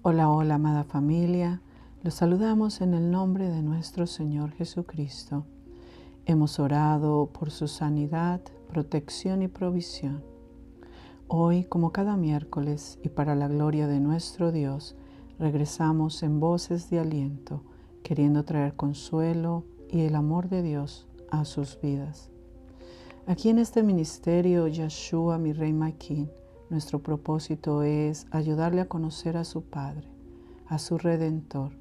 Hola, hola, amada familia. Los saludamos en el nombre de nuestro Señor Jesucristo. Hemos orado por su sanidad, protección y provisión. Hoy, como cada miércoles, y para la gloria de nuestro Dios, regresamos en voces de aliento, queriendo traer consuelo y el amor de Dios a sus vidas. Aquí en este ministerio, Yeshua, mi Rey Maquín, nuestro propósito es ayudarle a conocer a su Padre, a su Redentor,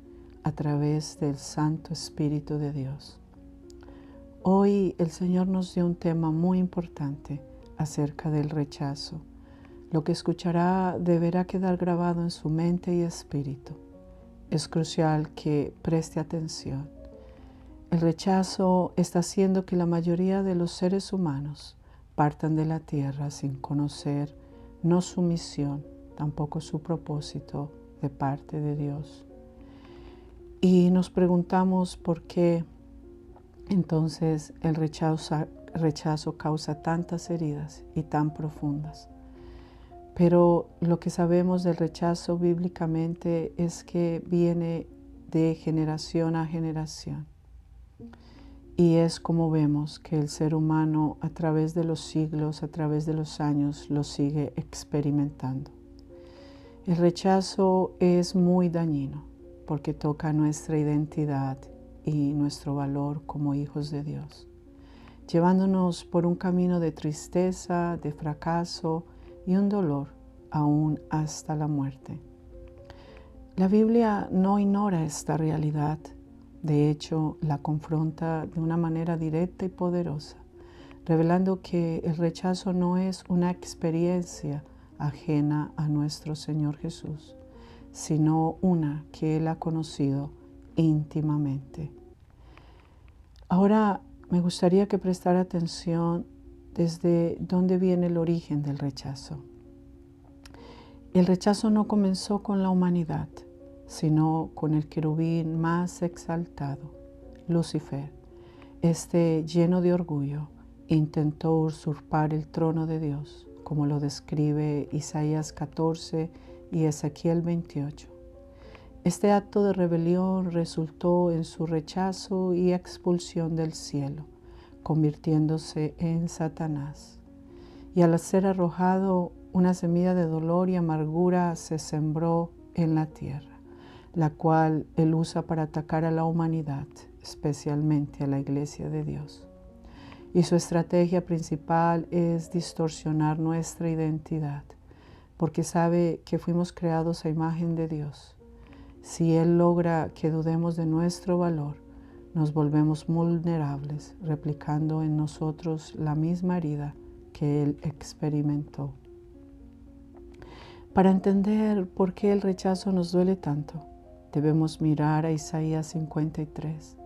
a través del Santo Espíritu de Dios. Hoy el Señor nos dio un tema muy importante acerca del rechazo. Lo que escuchará deberá quedar grabado en su mente y espíritu. Es crucial que preste atención. El rechazo está haciendo que la mayoría de los seres humanos partan de la tierra sin conocer no su misión, tampoco su propósito de parte de Dios. Y nos preguntamos por qué entonces el rechazo causa tantas heridas y tan profundas. Pero lo que sabemos del rechazo bíblicamente es que viene de generación a generación. Y es como vemos que el ser humano a través de los siglos, a través de los años, lo sigue experimentando. El rechazo es muy dañino porque toca nuestra identidad y nuestro valor como hijos de Dios, llevándonos por un camino de tristeza, de fracaso y un dolor aún hasta la muerte. La Biblia no ignora esta realidad. De hecho, la confronta de una manera directa y poderosa, revelando que el rechazo no es una experiencia ajena a nuestro Señor Jesús, sino una que Él ha conocido íntimamente. Ahora me gustaría que prestara atención desde dónde viene el origen del rechazo. El rechazo no comenzó con la humanidad, sino con el querubín más exaltado, Lucifer. Este, lleno de orgullo, intentó usurpar el trono de Dios, como lo describe Isaías 14 y Ezequiel 28. Este acto de rebelión resultó en su rechazo y expulsión del cielo, convirtiéndose en Satanás. Y al ser arrojado, una semilla de dolor y amargura se sembró en la tierra, la cual Él usa para atacar a la humanidad, especialmente a la iglesia de Dios. Y su estrategia principal es distorsionar nuestra identidad, porque sabe que fuimos creados a imagen de Dios. Si Él logra que dudemos de nuestro valor, nos volvemos vulnerables, replicando en nosotros la misma herida que Él experimentó. Para entender por qué el rechazo nos duele tanto, debemos mirar a Isaías 53.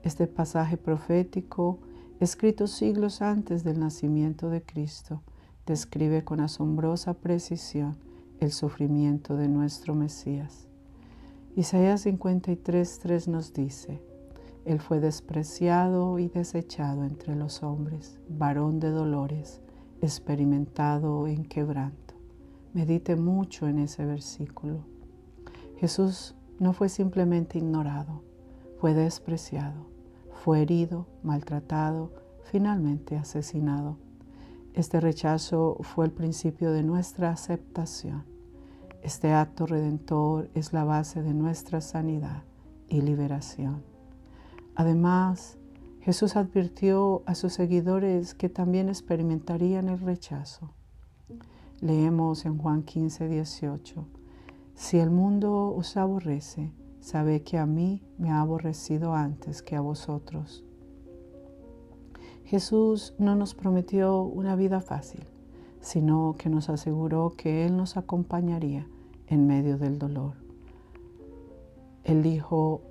Este pasaje profético, escrito siglos antes del nacimiento de Cristo, describe con asombrosa precisión el sufrimiento de nuestro Mesías. Isaías 53:3 nos dice: Él fue despreciado y desechado entre los hombres, varón de dolores, experimentado en quebranto. Medite mucho en ese versículo. Jesús no fue simplemente ignorado, fue despreciado, fue herido, maltratado, finalmente asesinado. Este rechazo fue el principio de nuestra aceptación. Este acto redentor es la base de nuestra sanidad y liberación. Además, Jesús advirtió a sus seguidores que también experimentarían el rechazo. Leemos en Juan 15:18: Si el mundo os aborrece, sabed que a mí me ha aborrecido antes que a vosotros. Jesús no nos prometió una vida fácil, sino que nos aseguró que Él nos acompañaría en medio del dolor. Él dijo: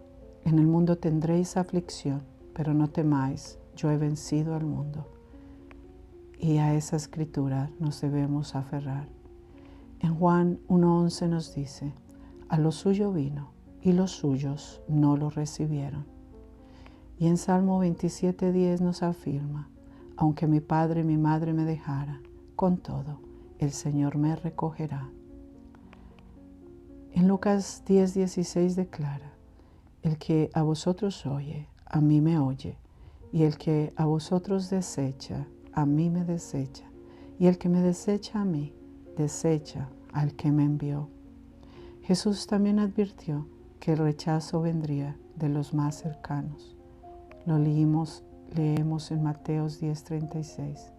en el mundo tendréis aflicción, pero no temáis, yo he vencido al mundo. Y a esa escritura nos debemos aferrar. En Juan 1:11 nos dice: a lo suyo vino, y los suyos no lo recibieron. Y en Salmo 27:10 nos afirma: aunque mi padre y mi madre me dejaran, con todo, el Señor me recogerá. En Lucas 10:16 declara: el que a vosotros oye, a mí me oye, y el que a vosotros desecha, a mí me desecha, y el que me desecha a mí, desecha al que me envió. Jesús también advirtió que el rechazo vendría de los más cercanos. Lo leemos en Mateos 10:36.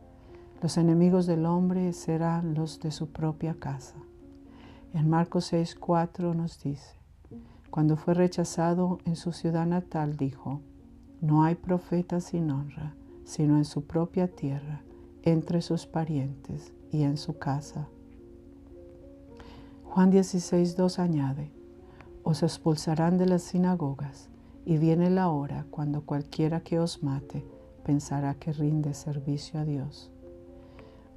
Los enemigos del hombre serán los de su propia casa. En Marcos 6:4 nos dice: cuando fue rechazado en su ciudad natal, dijo: no hay profeta sin honra, sino en su propia tierra, entre sus parientes y en su casa. Juan 16:2 añade: os expulsarán de las sinagogas, y viene la hora cuando cualquiera que os mate pensará que rinde servicio a Dios.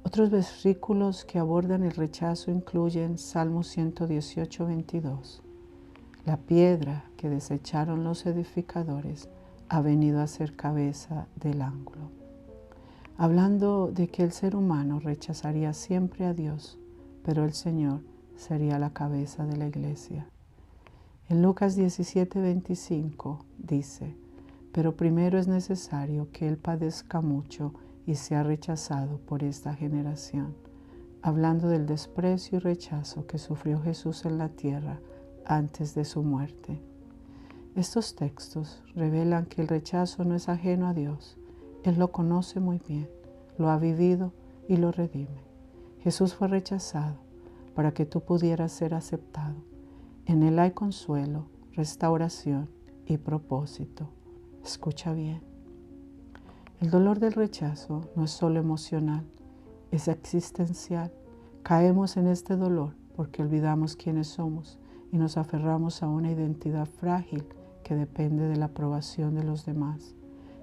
Otros versículos que abordan el rechazo incluyen Salmo 118:22. La piedra que desecharon los edificadores ha venido a ser cabeza del ángulo. Hablando de que el ser humano rechazaría siempre a Dios, pero el Señor sería la cabeza de la iglesia. En Lucas 17:25 dice: pero primero es necesario que Él padezca mucho y sea rechazado por esta generación, hablando del desprecio y rechazo que sufrió Jesús en la tierra antes de su muerte. Estos textos revelan que el rechazo no es ajeno a Dios. Él lo conoce muy bien, lo ha vivido y lo redime. Jesús fue rechazado para que tú pudieras ser aceptado. En Él hay consuelo, restauración y propósito. Escucha bien. El dolor del rechazo no es solo emocional, es existencial. Caemos en este dolor porque olvidamos quiénes somos y nos aferramos a una identidad frágil que depende de la aprobación de los demás.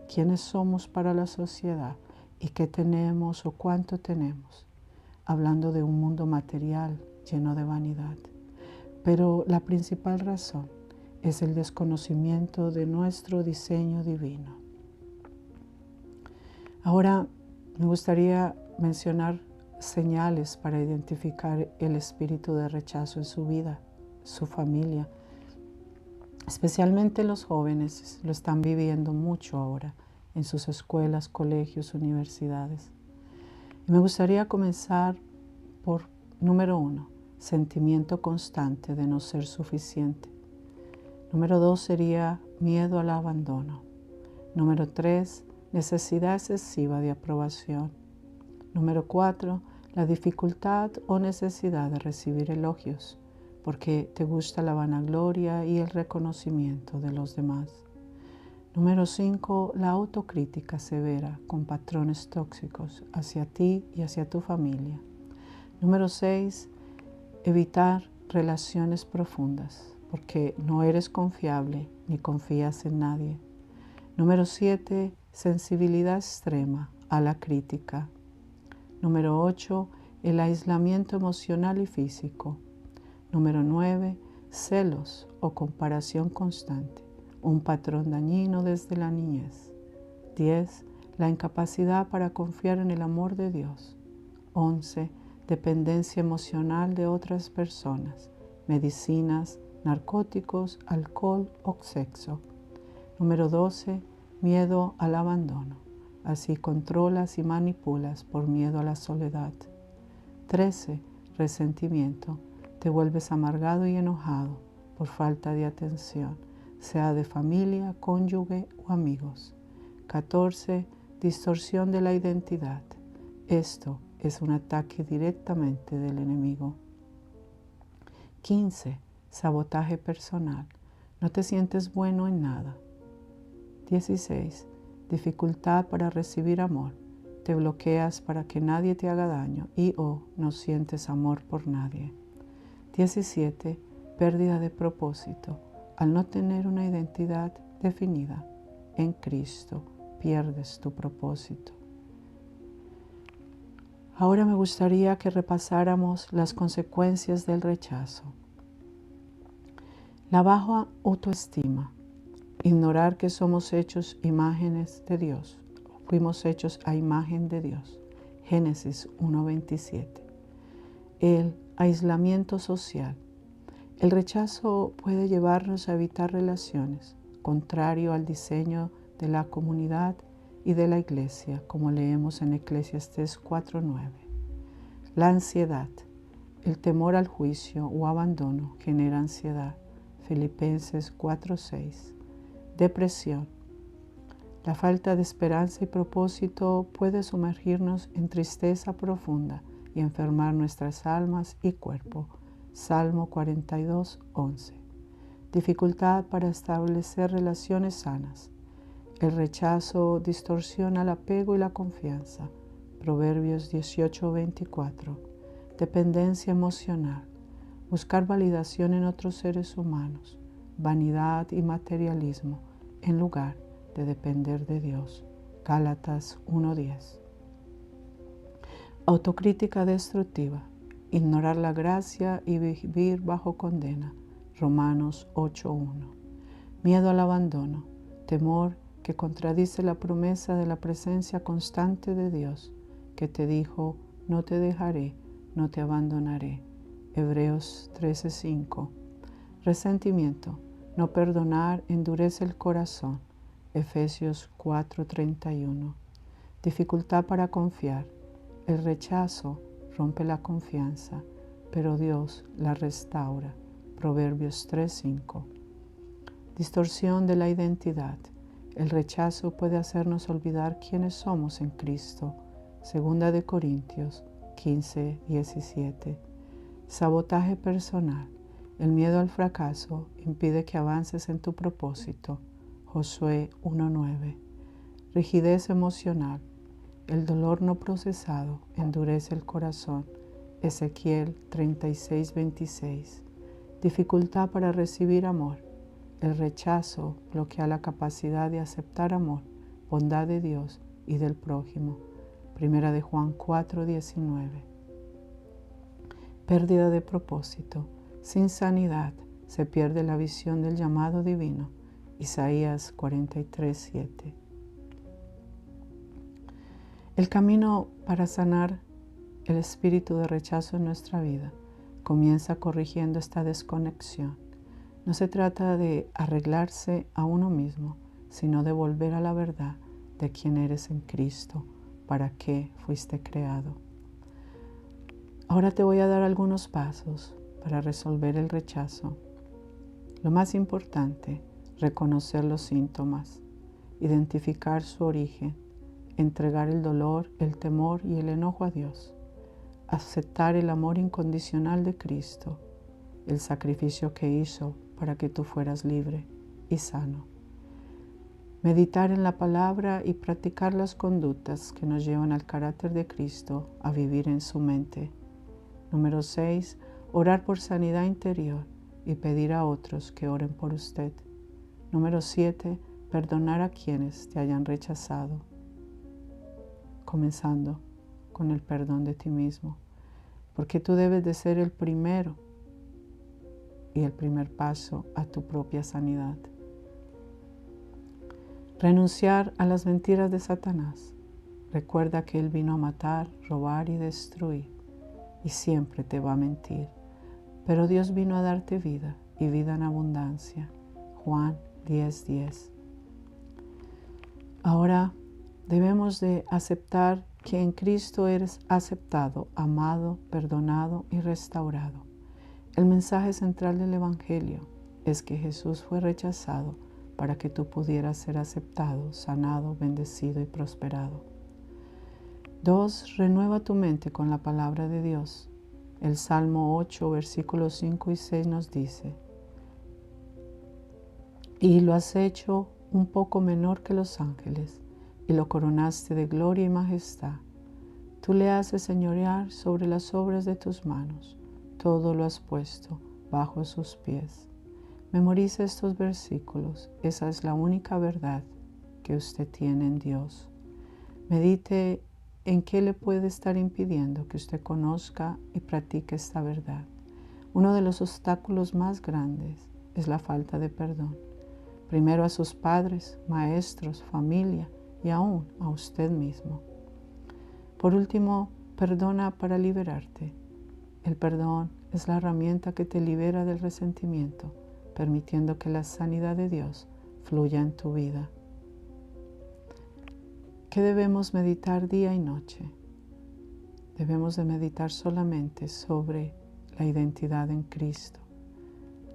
¿Quiénes somos para la sociedad y qué tenemos o cuánto tenemos? Hablando de un mundo material lleno de vanidad. Pero la principal razón es el desconocimiento de nuestro diseño divino. Ahora me gustaría mencionar señales para identificar el espíritu de rechazo en su vida, su familia. Especialmente los jóvenes lo están viviendo mucho ahora en sus escuelas, colegios, universidades. Y me gustaría comenzar por número 1, sentimiento constante de no ser suficiente. Número 2 sería miedo al abandono. Número 3, necesidad excesiva de aprobación. Número 4, la dificultad o necesidad de recibir elogios, porque te gusta la vanagloria y el reconocimiento de los demás. Número 5, la autocrítica severa con patrones tóxicos hacia ti y hacia tu familia. Número 6, evitar relaciones profundas, porque no eres confiable ni confías en nadie. Número 7, sensibilidad extrema a la crítica. Número 8, el aislamiento emocional y físico. Número 9, celos o comparación constante, un patrón dañino desde la niñez. 10, la incapacidad para confiar en el amor de Dios. 11, dependencia emocional de otras personas, medicinas, narcóticos, alcohol o sexo. Número 12, miedo al abandono. Así controlas y manipulas por miedo a la soledad. 13, resentimiento. Te vuelves amargado y enojado por falta de atención, sea de familia, cónyuge o amigos. 14, distorsión de la identidad. Esto es un ataque directamente del enemigo. 15, sabotaje personal. No te sientes bueno en nada. 16, dificultad para recibir amor. Te bloqueas para que nadie te haga daño y o no sientes amor por nadie. 17, pérdida de propósito. Al no tener una identidad definida en Cristo, pierdes tu propósito. Ahora me gustaría que repasáramos las consecuencias del rechazo. La baja autoestima. Ignorar que somos hechos imágenes de Dios. Fuimos hechos a imagen de Dios. Génesis 1:27. El aislamiento social. El rechazo puede llevarnos a evitar relaciones, contrario al diseño de la comunidad y de la iglesia, como leemos en Eclesiastés 4:9. La ansiedad, el temor al juicio o abandono genera ansiedad, Filipenses 4:6. Depresión. La falta de esperanza y propósito puede sumergirnos en tristeza profunda y enfermar nuestras almas y cuerpo, Salmo 42:11. Dificultad para establecer relaciones sanas. El rechazo distorsiona el apego y la confianza, Proverbios 18:24. Dependencia emocional. Buscar validación en otros seres humanos, vanidad y materialismo, en lugar de depender de Dios. Gálatas 1:10. Autocrítica destructiva. Ignorar la gracia y vivir bajo condena. Romanos 8:1. Miedo al abandono. Temor que contradice la promesa de la presencia constante de Dios, que te dijo, no te dejaré, no te abandonaré. Hebreos 13:5. Resentimiento. No perdonar endurece el corazón. Efesios 4:31. Dificultad para confiar. El rechazo rompe la confianza, pero Dios la restaura. Proverbios 3:5. Distorsión de la identidad. El rechazo puede hacernos olvidar quiénes somos en Cristo. 2 Corintios 15:17. Sabotaje personal. El miedo al fracaso impide que avances en tu propósito. Josué 1:9. Rigidez emocional. El dolor no procesado endurece el corazón. Ezequiel 36:26. Dificultad para recibir amor. El rechazo bloquea la capacidad de aceptar amor, bondad de Dios y del prójimo. 1 de Juan 4:19. Pérdida de propósito. Sin sanidad se pierde la visión del llamado divino. Isaías 43:7. El camino para sanar el espíritu de rechazo en nuestra vida comienza corrigiendo esta desconexión. No se trata de arreglarse a uno mismo, sino de volver a la verdad de quién eres en Cristo, para qué fuiste creado. Ahora te voy a dar algunos pasos para resolver el rechazo. Lo más importante, reconocer los síntomas, identificar su origen, entregar el dolor, el temor y el enojo a Dios, aceptar el amor incondicional de Cristo, el sacrificio que hizo para que tú fueras libre y sano. Meditar en la palabra y practicar las conductas que nos llevan al carácter de Cristo a vivir en su mente. Número 6. Orar por sanidad interior y pedir a otros que oren por usted. Número 7. Perdonar a quienes te hayan rechazado, comenzando con el perdón de ti mismo, porque tú debes de ser el primero y el primer paso a tu propia sanidad. Renunciar a las mentiras de Satanás. Recuerda que él vino a matar, robar y destruir, y siempre te va a mentir. Pero Dios vino a darte vida y vida en abundancia. Juan 10:10. Ahora debemos de aceptar que en Cristo eres aceptado, amado, perdonado y restaurado. El mensaje central del Evangelio es que Jesús fue rechazado para que tú pudieras ser aceptado, sanado, bendecido y prosperado. 2. Renueva tu mente con la palabra de Dios. El Salmo 8, versículos 5 y 6 nos dice: y lo has hecho un poco menor que los ángeles, y lo coronaste de gloria y majestad. Tú le haces señorear sobre las obras de tus manos. Todo lo has puesto bajo sus pies. Memorice estos versículos. Esa es la única verdad que usted tiene en Dios. Medite en qué le puede estar impidiendo que usted conozca y practique esta verdad. Uno de los obstáculos más grandes es la falta de perdón. Primero a sus padres, maestros, familia y aún a usted mismo. Por último, perdona para liberarte. El perdón es la herramienta que te libera del resentimiento, permitiendo que la sanidad de Dios fluya en tu vida. ¿Qué debemos meditar día y noche? Debemos de meditar solamente sobre la identidad en Cristo,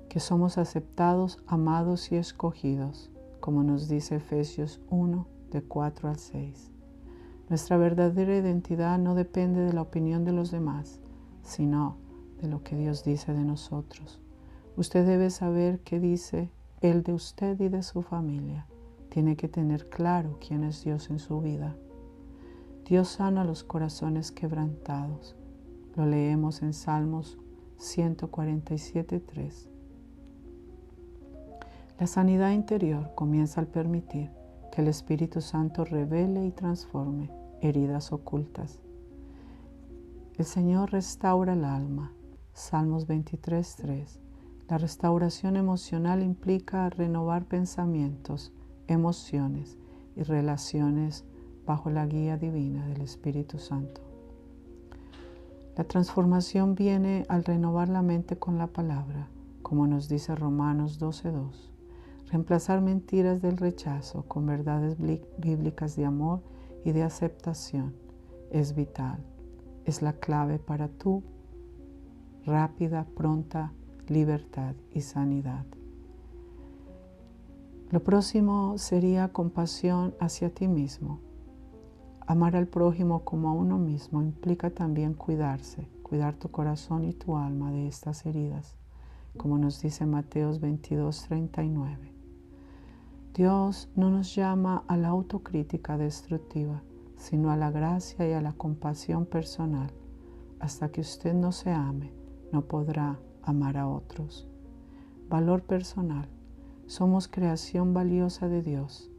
que somos aceptados, amados y escogidos, como nos dice Efesios 1, de 4 al 6. Nuestra verdadera identidad no depende de la opinión de los demás, sino de lo que Dios dice de nosotros. Usted debe saber qué dice Él de usted y de su familia. Tiene que tener claro quién es Dios en su vida. Dios sana los corazones quebrantados. Lo leemos en Salmos 147:3. La sanidad interior comienza al permitir que el Espíritu Santo revele y transforme heridas ocultas. El Señor restaura el alma. Salmos 23:3. La restauración emocional implica renovar pensamientos, emociones y relaciones bajo la guía divina del Espíritu Santo. La transformación viene al renovar la mente con la palabra, como nos dice Romanos 12:2. Reemplazar mentiras del rechazo con verdades bíblicas de amor y de aceptación es vital. Es la clave para tu rápida, pronta libertad y sanidad. Lo próximo sería compasión hacia ti mismo. Amar al prójimo como a uno mismo implica también cuidarse, cuidar tu corazón y tu alma de estas heridas, como nos dice Mateos 22:39. Dios no nos llama a la autocrítica destructiva, sino a la gracia y a la compasión personal. Hasta que usted no se ame, no podrá amar a otros. Valor personal. Somos creación valiosa de Dios.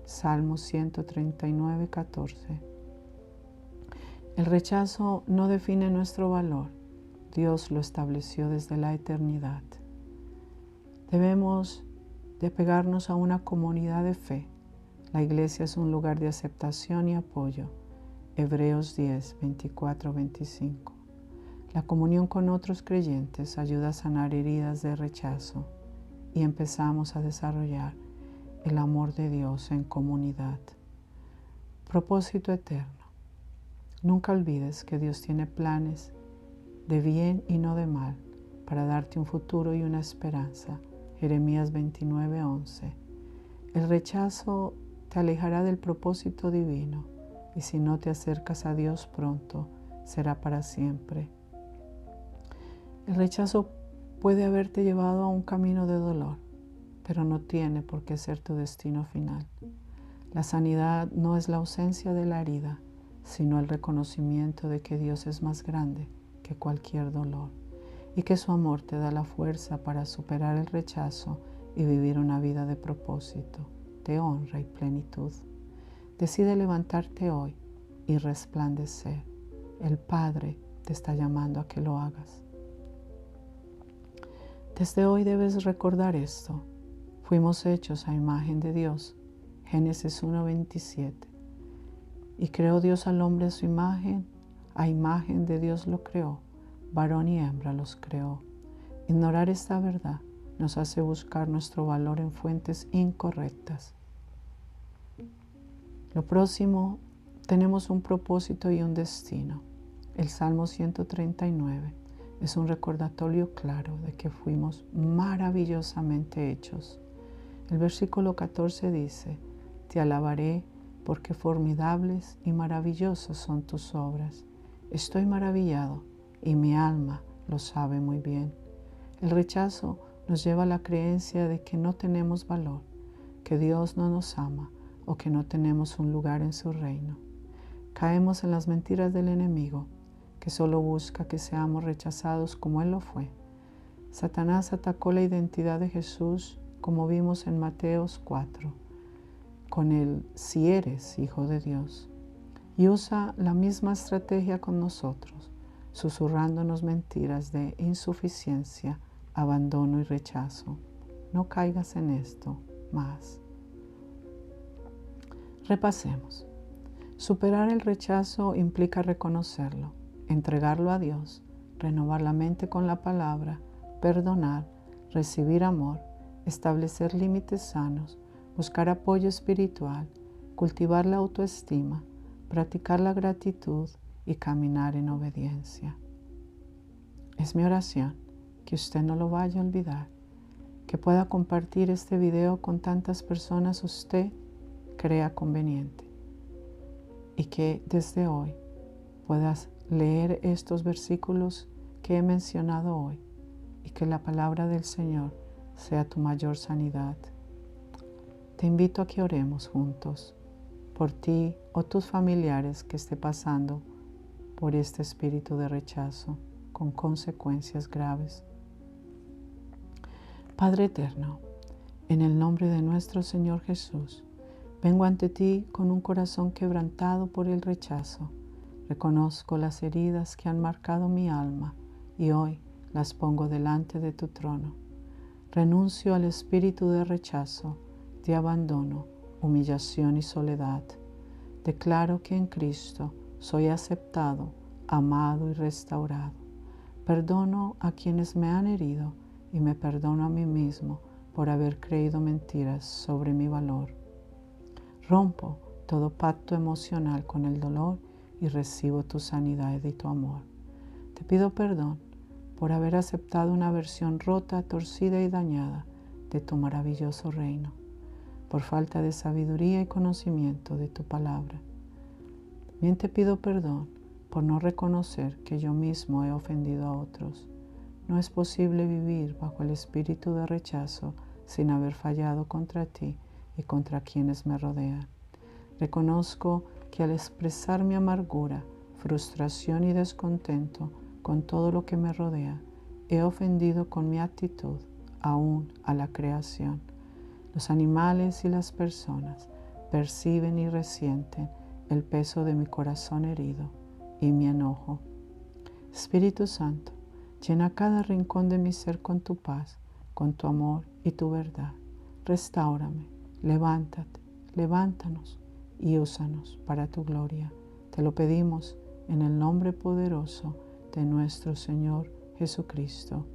Salmos 139:14. El rechazo no define nuestro valor. Dios lo estableció desde la eternidad. Debemos de apegarnos a una comunidad de fe. La iglesia es un lugar de aceptación y apoyo. Hebreos 10:24-25. La comunión con otros creyentes ayuda a sanar heridas de rechazo y empezamos a desarrollar el amor de Dios en comunidad. Propósito eterno. Nunca olvides que Dios tiene planes de bien y no de mal para darte un futuro y una esperanza. Jeremías 29:11. El rechazo te alejará del propósito divino y si no te acercas a Dios pronto, será para siempre. El rechazo puede haberte llevado a un camino de dolor, pero no tiene por qué ser tu destino final. La sanidad no es la ausencia de la herida, sino el reconocimiento de que Dios es más grande que cualquier dolor y que su amor te da la fuerza para superar el rechazo y vivir una vida de propósito, de honra y plenitud. Decide levantarte hoy y resplandecer. El Padre te está llamando a que lo hagas. Desde hoy debes recordar esto. Fuimos hechos a imagen de Dios. Génesis 1:27. Y creó Dios al hombre a su imagen. A imagen de Dios lo creó. Varón y hembra los creó. Ignorar esta verdad nos hace buscar nuestro valor en fuentes incorrectas. Lo próximo, tenemos un propósito y un destino. El Salmo 139 es un recordatorio claro de que fuimos maravillosamente hechos. El versículo 14 dice: Te alabaré porque formidables y maravillosas son tus obras. Estoy maravillado y mi alma lo sabe muy bien. El rechazo nos lleva a la creencia de que no tenemos valor, que Dios no nos ama o que no tenemos un lugar en su reino. Caemos en las mentiras del enemigo, que solo busca que seamos rechazados como Él lo fue. Satanás atacó la identidad de Jesús, como vimos en Mateos 4, con el si eres hijo de Dios. Y usa la misma estrategia con nosotros, susurrándonos mentiras de insuficiencia, abandono y rechazo. No caigas en esto más. Repasemos. Superar el rechazo implica reconocerlo, entregarlo a Dios, renovar la mente con la palabra, perdonar, recibir amor, establecer límites sanos, buscar apoyo espiritual, cultivar la autoestima, practicar la gratitud y caminar en obediencia. Es mi oración que usted no lo vaya a olvidar, que pueda compartir este video con tantas personas usted crea conveniente y que desde hoy puedas leer estos versículos que he mencionado hoy y que la palabra del Señor sea tu mayor sanidad. Te invito a que oremos juntos por ti o tus familiares que esté pasando por este espíritu de rechazo con consecuencias graves. Padre eterno, en el nombre de nuestro Señor Jesús, vengo ante ti con un corazón quebrantado por el rechazo. Reconozco las heridas que han marcado mi alma y hoy las pongo delante de tu trono. Renuncio al espíritu de rechazo, de abandono, humillación y soledad. Declaro que en Cristo soy aceptado, amado y restaurado. Perdono a quienes me han herido y me perdono a mí mismo por haber creído mentiras sobre mi valor. Rompo todo pacto emocional con el dolor y recibo tu sanidad y tu amor. Te pido perdón por haber aceptado una versión rota, torcida y dañada de tu maravilloso reino, por falta de sabiduría y conocimiento de tu palabra. También te pido perdón por no reconocer que yo mismo he ofendido a otros. No es posible vivir bajo el espíritu de rechazo sin haber fallado contra ti y contra quienes me rodean. Reconozco que al expresar mi amargura, frustración y descontento con todo lo que me rodea, he ofendido con mi actitud aún a la creación. Los animales y las personas perciben y resienten el peso de mi corazón herido y mi enojo. Espíritu Santo, llena cada rincón de mi ser con tu paz, con tu amor y tu verdad. Restáurame, levántanos y úsanos para tu gloria. Te lo pedimos en el nombre poderoso de nuestro Señor Jesucristo.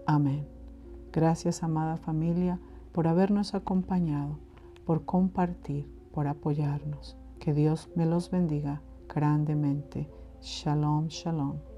Amén. Gracias, amada familia, por habernos acompañado, por compartir, por apoyarnos. Que Dios me los bendiga grandemente. Shalom, shalom.